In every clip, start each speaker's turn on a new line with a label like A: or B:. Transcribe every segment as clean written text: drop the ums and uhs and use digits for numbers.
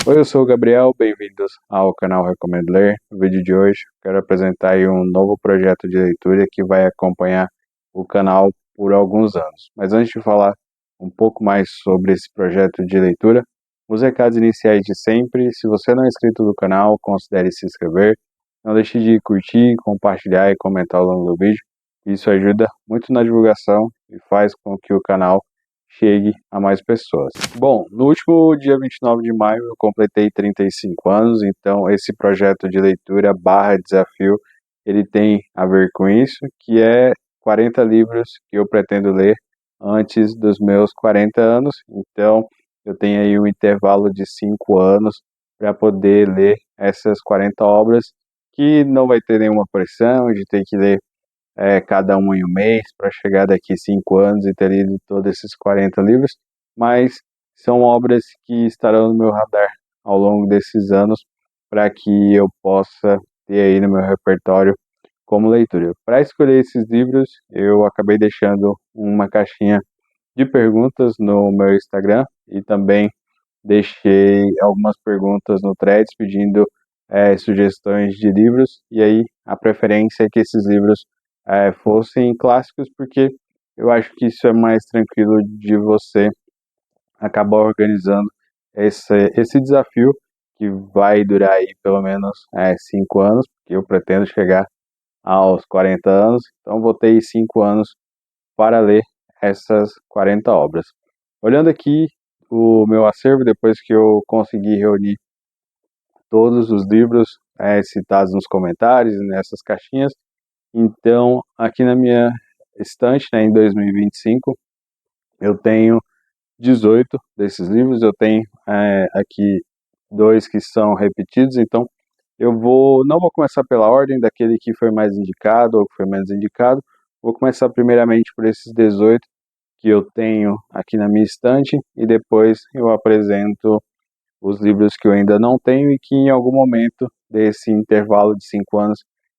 A: Oi, eu sou o Gabriel, bem-vindos ao canal Recomendo Ler. No vídeo de hoje, quero apresentar aí um novo projeto de leitura que vai acompanhar o canal por alguns anos. Mas antes de falar um pouco mais sobre esse projeto de leitura, os recados iniciais de sempre. Se você não é inscrito no canal, considere se inscrever. Não deixe de curtir, compartilhar e comentar ao longo do vídeo. Isso ajuda muito na divulgação e faz com que o canal chegue a mais pessoas. Bom, no último dia 29 de maio eu completei 35 anos, então esse projeto de leitura barra desafio, ele tem a ver com isso, que é 40 livros que eu pretendo ler antes dos meus 40 anos, então eu tenho aí um intervalo de 5 anos para poder ler essas 40 obras, que não vai ter nenhuma pressão de ter que ler cada um em um mês, para chegar daqui 5 anos e ter lido todos esses 40 livros, mas são obras que estarão no meu radar ao longo desses anos, para que eu possa ter aí no meu repertório como leitura. Para escolher esses livros, eu acabei deixando uma caixinha de perguntas no meu Instagram e também deixei algumas perguntas no Threads pedindo sugestões de livros, e aí a preferência é que esses livros fossem clássicos, porque eu acho que isso é mais tranquilo de você acabar organizando esse desafio, que vai durar aí pelo menos 5 anos, porque eu pretendo chegar aos 40 anos, então vou ter 5 anos para ler essas 40 obras. Olhando aqui o meu acervo, depois que eu consegui reunir todos os livros citados nos comentários, nessas caixinhas, então aqui na minha estante, né, em 2025, eu tenho 18 desses livros, eu tenho aqui dois que são repetidos, então não vou começar pela ordem daquele que foi mais indicado ou que foi menos indicado, vou começar primeiramente por esses 18 que eu tenho aqui na minha estante, e depois eu apresento os livros que eu ainda não tenho e que em algum momento desse intervalo de 5 anos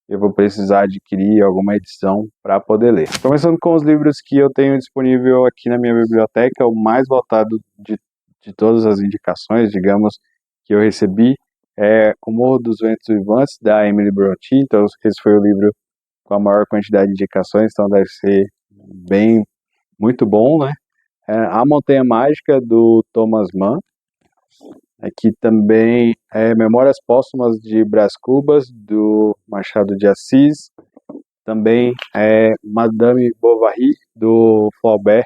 A: eu vou precisar adquirir alguma edição para poder ler. Começando com os livros que eu tenho disponível aqui na minha biblioteca, o mais votado de todas as indicações, digamos, que eu recebi, é O Morro dos Ventos Vivantes, da Emily Brontë. Então esse foi o livro com a maior quantidade de indicações, então deve ser bem, muito bom, né? A Montanha Mágica, do Thomas Mann. Aqui também Memórias Póstumas de Brás Cubas, do Machado de Assis. Também Madame Bovary, do Flaubert,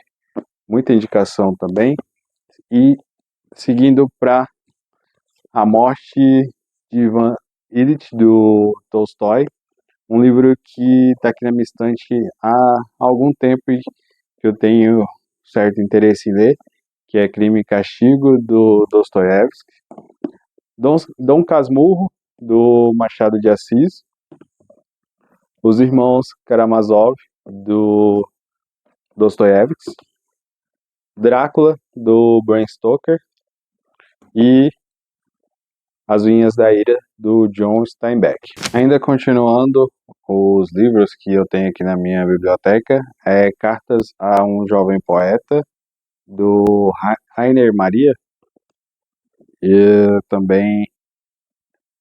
A: muita indicação também. E seguindo para A Morte de Ivan Ilitch, do Tolstói, um livro que está aqui na minha estante há algum tempo e que eu tenho certo interesse em ler, que é Crime e Castigo, do Dostoiévski. Dom Casmurro, do Machado de Assis. Os Irmãos Karamazov, do Dostoiévski. Drácula, do Bram Stoker. E As Vinhas da Ira, do John Steinbeck. Ainda continuando os livros que eu tenho aqui na minha biblioteca, Cartas a um Jovem Poeta, do Rainer Maria. E também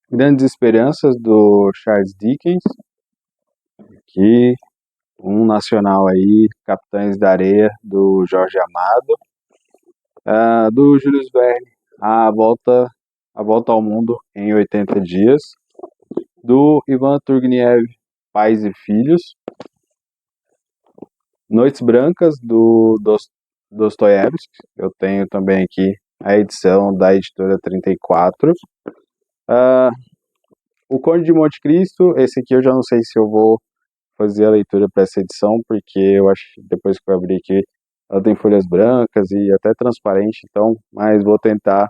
A: Grandes Esperanças, do Charles Dickens. Aqui um nacional aí, Capitães da Areia, do Jorge Amado. Do Jules Verne, A Volta ao Mundo em 80 Dias, do Ivan Turgenev, Pais e Filhos. Noites Brancas, do Dostoiévski. Eu tenho também aqui a edição da editora 34. O Conde de Monte Cristo, esse aqui eu já não sei se eu vou fazer a leitura para essa edição, porque eu acho que depois que eu abrir aqui, ela tem folhas brancas e até transparente, então, mas vou tentar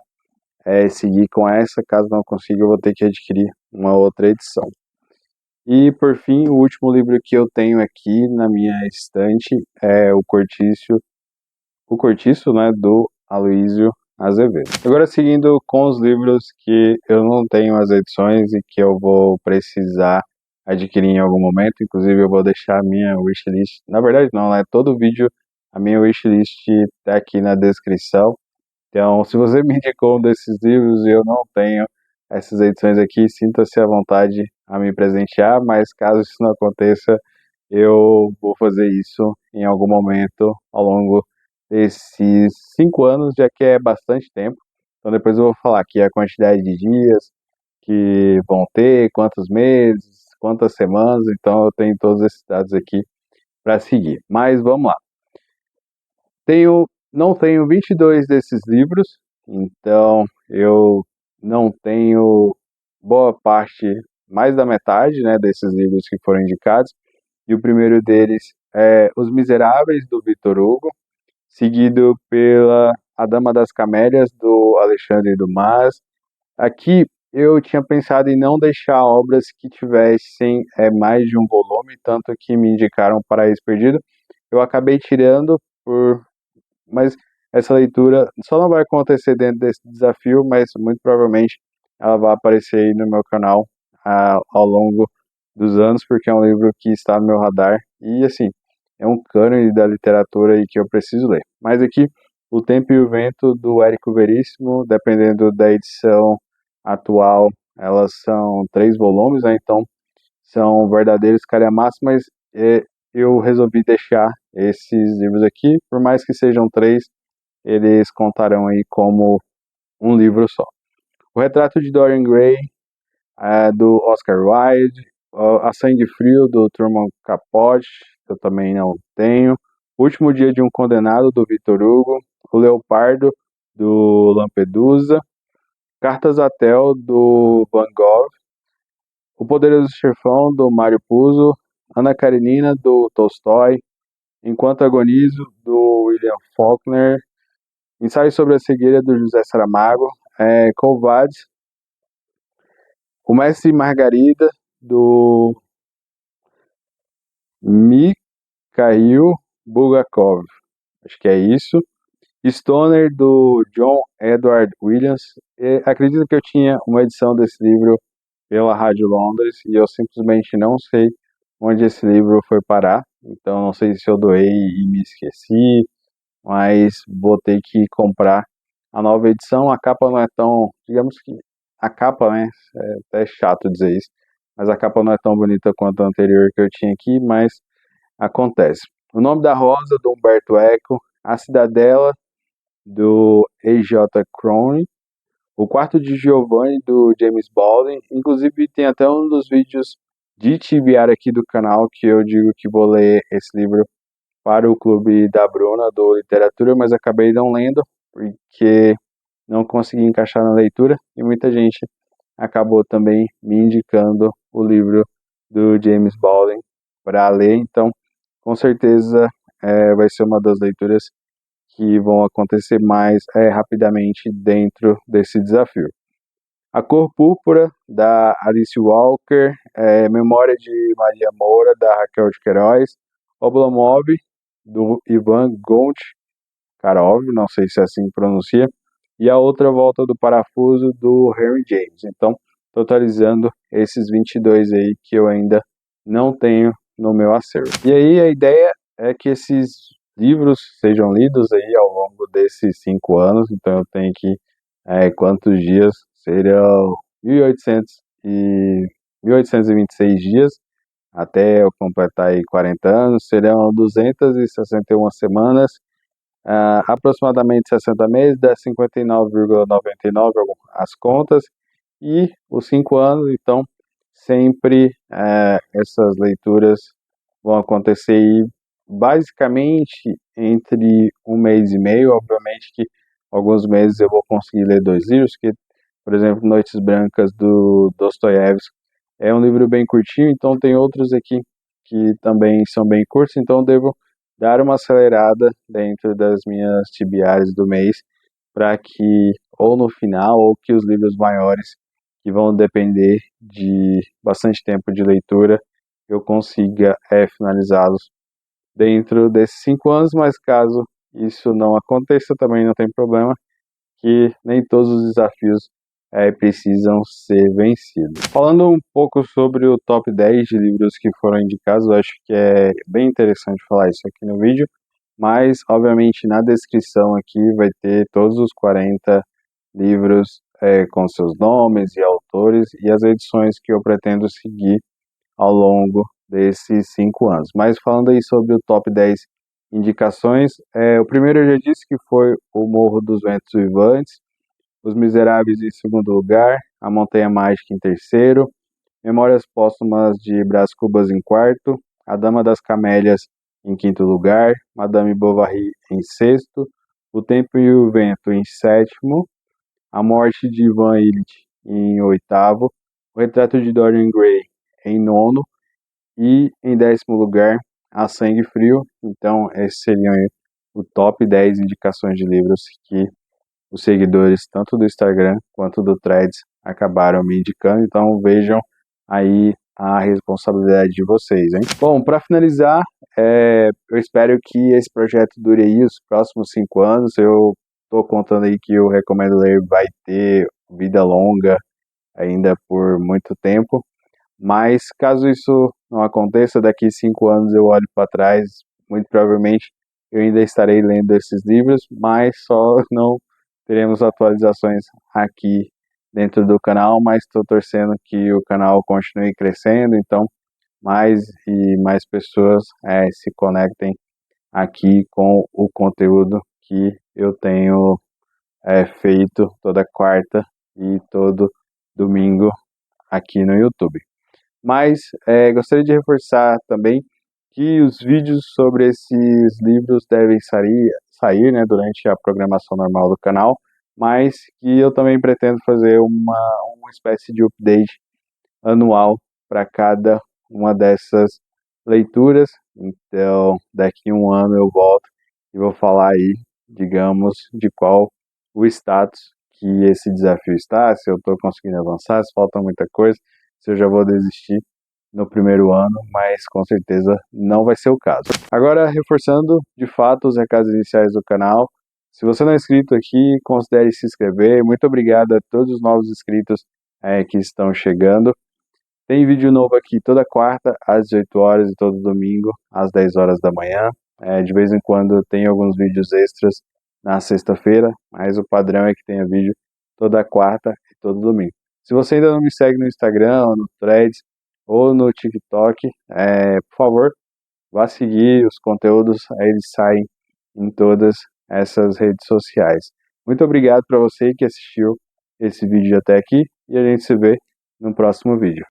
A: seguir com essa. Caso não consiga, eu vou ter que adquirir uma outra edição. E por fim, o último livro que eu tenho aqui na minha estante é O Cortiço, né, do Aloysio Azevedo. Agora, seguindo com os livros que eu não tenho as edições e que eu vou precisar adquirir em algum momento, inclusive eu vou deixar a minha wishlist, na verdade não, né, todo vídeo a minha wishlist está aqui na descrição, Então, se você me indicou um desses livros e eu não tenho essas edições aqui, sinta-se à vontade a me presentear, mas caso isso não aconteça, eu vou fazer isso em algum momento ao longo desses 5 anos, já que é bastante tempo. Então depois eu vou falar aqui a quantidade de dias que vão ter, quantos meses, quantas semanas, então eu tenho todos esses dados aqui para seguir. Mas vamos lá. Não tenho 22 desses livros, então eu não tenho boa parte, mais da metade, né, desses livros que foram indicados. E o primeiro deles é Os Miseráveis, do Victor Hugo, seguido pela A Dama das Camélias, do Alexandre Dumas. Aqui eu tinha pensado em não deixar obras que tivessem mais de um volume, tanto que me indicaram Paraíso Perdido. Eu acabei tirando mas essa leitura só não vai acontecer dentro desse desafio, mas muito provavelmente ela vai aparecer aí no meu canal ao longo dos anos, porque é um livro que está no meu radar e, assim, é um cânone da literatura e que eu preciso ler. Mas aqui, O Tempo e o Vento, do Érico Veríssimo, dependendo da edição atual, elas são 3 volumes, né? Então são verdadeiros calhamaços, mas eu resolvi deixar esses livros aqui, por mais que sejam 3, eles contarão aí como um livro só. O Retrato de Dorian Gray, do Oscar Wilde, A Sangue Frio, do Truman Capote, eu também não tenho. O Último Dia de um Condenado, do Victor Hugo. O Leopardo, do Lampedusa. Cartas a Tel, do Van Gogh. O Poderoso Chefão, do Mário Puzo. Ana Karenina, do Tolstói. Enquanto Agonizo, do William Faulkner. Ensaio sobre a Cegueira, do José Saramago. Covardes. O Mestre e Margarida, do Mikhail Bulgakov. Acho que é isso. Stoner, do John Edward Williams. Acredito que eu tinha uma edição desse livro pela Rádio Londres e eu simplesmente não sei onde esse livro foi parar. Então não sei se eu doei e me esqueci, mas vou ter que comprar a nova edição. A capa não é tão, digamos que a capa, né, é até chato dizer isso, mas a capa não é tão bonita quanto a anterior que eu tinha aqui, mas acontece. O Nome da Rosa, do Humberto Eco. A Cidadela, do E.J. Crowley. O Quarto de Giovanni, do James Baldwin. Inclusive tem até um dos vídeos de TBR aqui do canal que eu digo que vou ler esse livro para o Clube da Bruna, do Literatura, mas acabei não lendo, porque não consegui encaixar na leitura, e muita gente acabou também me indicando o livro do James Baldwin para ler, então com certeza vai ser uma das leituras que vão acontecer mais rapidamente dentro desse desafio. A Cor Púrpura, da Alice Walker. Memória de Maria Moura, da Raquel de Queiroz. Oblomov, do Ivan Goncharov, não sei se é assim que pronuncia, e A Outra Volta do Parafuso, do Henry James. Então, totalizando esses 22 aí que eu ainda não tenho no meu acervo. E aí a ideia é que esses livros sejam lidos aí ao longo desses 5 anos, então eu tenho que, quantos dias? Serão 1.800 e 1.826 dias, até eu completar aí 40 anos, serão 261 semanas, aproximadamente 60 meses, dá 59,99 as contas, e os 5 anos, então, sempre essas leituras vão acontecer aí, basicamente entre 1 mês e meio, obviamente que alguns meses eu vou conseguir ler 2 livros, que, por exemplo, Noites Brancas, do Dostoiévski, é um livro bem curtinho, então tem outros aqui que também são bem curtos, então eu devo dar uma acelerada dentro das minhas TBRs do mês, para que, ou no final, ou que os livros maiores, que vão depender de bastante tempo de leitura, eu consiga finalizá-los dentro desses 5 anos, mas caso isso não aconteça, também não tem problema, que nem todos os desafios precisam ser vencidos. Falando um pouco sobre o top 10 de livros que foram indicados, eu acho que é bem interessante falar isso aqui no vídeo. mas obviamente na descrição aqui vai ter todos os 40 livros com seus nomes e autores e as edições que eu pretendo seguir ao longo desses 5 anos. Mas falando aí sobre o top 10 indicações, o primeiro eu já disse que foi O Morro dos Ventos Vivantes, Os Miseráveis em segundo lugar, A Montanha Mágica em terceiro, Memórias Póstumas de Brás Cubas em quarto, A Dama das Camélias em quinto lugar, Madame Bovary em sexto, O Tempo e o Vento em sétimo, A Morte de Ivan Illich em oitavo, O Retrato de Dorian Gray em nono e em décimo lugar, A Sangue Frio. Então, esses seriam aí o top 10 indicações de livros que os seguidores, tanto do Instagram quanto do Threads, acabaram me indicando. Então, vejam aí a responsabilidade de vocês, hein? Bom, para finalizar, eu espero que esse projeto dure aí os próximos 5 anos. Eu estou contando aí que o Recomendo Ler vai ter vida longa ainda por muito tempo. Mas caso isso não aconteça, daqui 5 anos eu olho para trás, muito provavelmente eu ainda estarei lendo esses livros, mas só não teremos atualizações aqui dentro do canal, mas estou torcendo que o canal continue crescendo, então mais e mais pessoas se conectem aqui com o conteúdo que eu tenho feito toda quarta e todo domingo aqui no YouTube. Mas gostaria de reforçar também que os vídeos sobre esses livros devem sair, né, durante a programação normal do canal, mas que eu também pretendo fazer uma espécie de update anual para cada uma dessas leituras. Então, daqui a um ano eu volto e vou falar aí, digamos, de qual o status que esse desafio está, se eu estou conseguindo avançar, se falta muita coisa, se eu já vou desistir no primeiro ano, mas com certeza não vai ser o caso. Agora, reforçando de fato os recados iniciais do canal, se você não é inscrito aqui, considere se inscrever. Muito obrigado a todos os novos inscritos que estão chegando. Tem vídeo novo aqui toda quarta às 18 horas e todo domingo às 10 horas da manhã. De vez em quando tem alguns vídeos extras na sexta-feira, mas o padrão é que tenha vídeo toda quarta e todo domingo. Se você ainda não me segue no Instagram, ou no Threads ou no TikTok, por favor, vá seguir os conteúdos, aí eles saem em todas essas redes sociais. Muito obrigado para você que assistiu esse vídeo até aqui e a gente se vê no próximo vídeo.